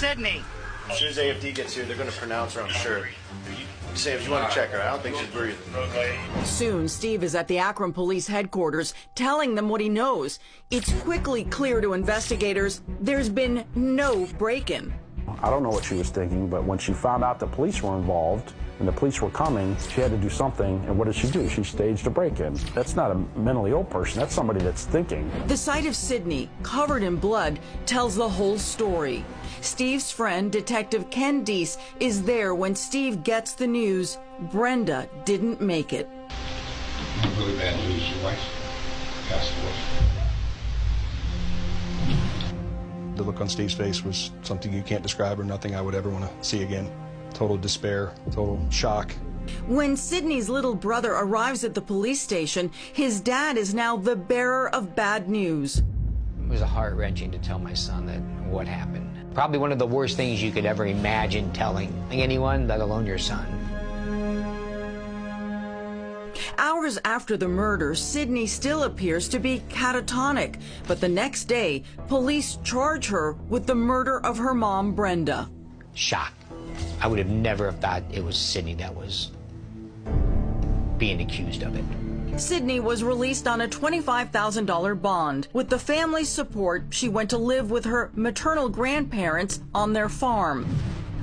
Sydney. As soon as AFD gets here, they're going to pronounce her, I'm sure. Say if you want to check her, I don't think she's breathing. Soon, Steve is at the Akron Police headquarters telling them what he knows. It's quickly clear to investigators there's been no break-in. I don't know what she was thinking, but when she found out the police were involved and the police were coming, she had to do something, and what did she do? She staged a break-in. That's not a mentally ill person, that's somebody that's thinking. The sight of Sydney, covered in blood, tells the whole story. Steve's friend, Detective Ken Deese, is there when Steve gets the news Brenda didn't make it. Really bad news, your wife passed away. The look on Steve's face was something you can't describe or nothing I would ever want to see again. Total despair, total shock. When Sydney's little brother arrives at the police station, his dad is now the bearer of bad news. It was heart-wrenching to tell my son that what happened. Probably one of the worst things you could ever imagine telling anyone, let alone your son. Hours after the murder, Sydney still appears to be catatonic. But the next day, police charge her with the murder of her mom, Brenda. Shock. I would have never have thought it was Sydney that was being accused of it. Sydney was released on a $25,000 bond. With the family's support, she went to live with her maternal grandparents on their farm.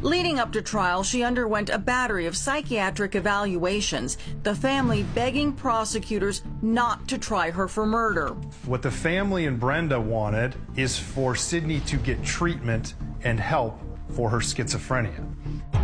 Leading up to trial, she underwent a battery of psychiatric evaluations, the family begging prosecutors not to try her for murder. What the family and Brenda wanted is for Sydney to get treatment and help for her schizophrenia.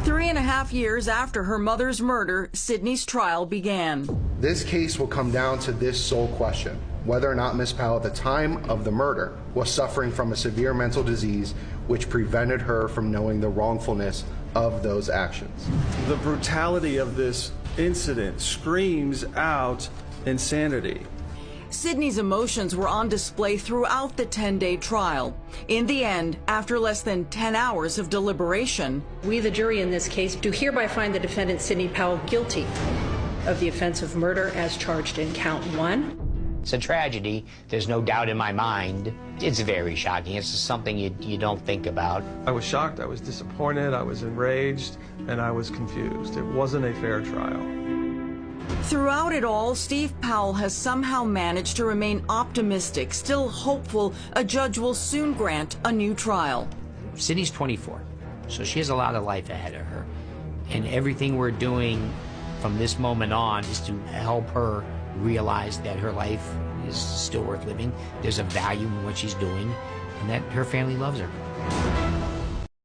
3.5 years after her mother's murder, Sydney's trial began. This case will come down to this sole question: whether or not Miss Powell at the time of the murder was suffering from a severe mental disease which prevented her from knowing the wrongfulness of those actions. The brutality of this incident screams out insanity. Sydney's emotions were on display throughout the 10-day trial. In the end, after less than 10 hours of deliberation, we, the jury in this case, do hereby find the defendant Sydney Powell guilty of the offense of murder as charged in count 1. It's a tragedy. There's no doubt in my mind. It's very shocking. It's something you don't think about. I was shocked, I was disappointed, I was enraged, and I was confused. It wasn't a fair trial. Throughout it all, Steve Powell has somehow managed to remain optimistic, still hopeful a judge will soon grant a new trial. Sydney's 24, so she has a lot of life ahead of her. And everything we're doing from this moment on is to help her realize that her life is still worth living, there's a value in what she's doing, and that her family loves her.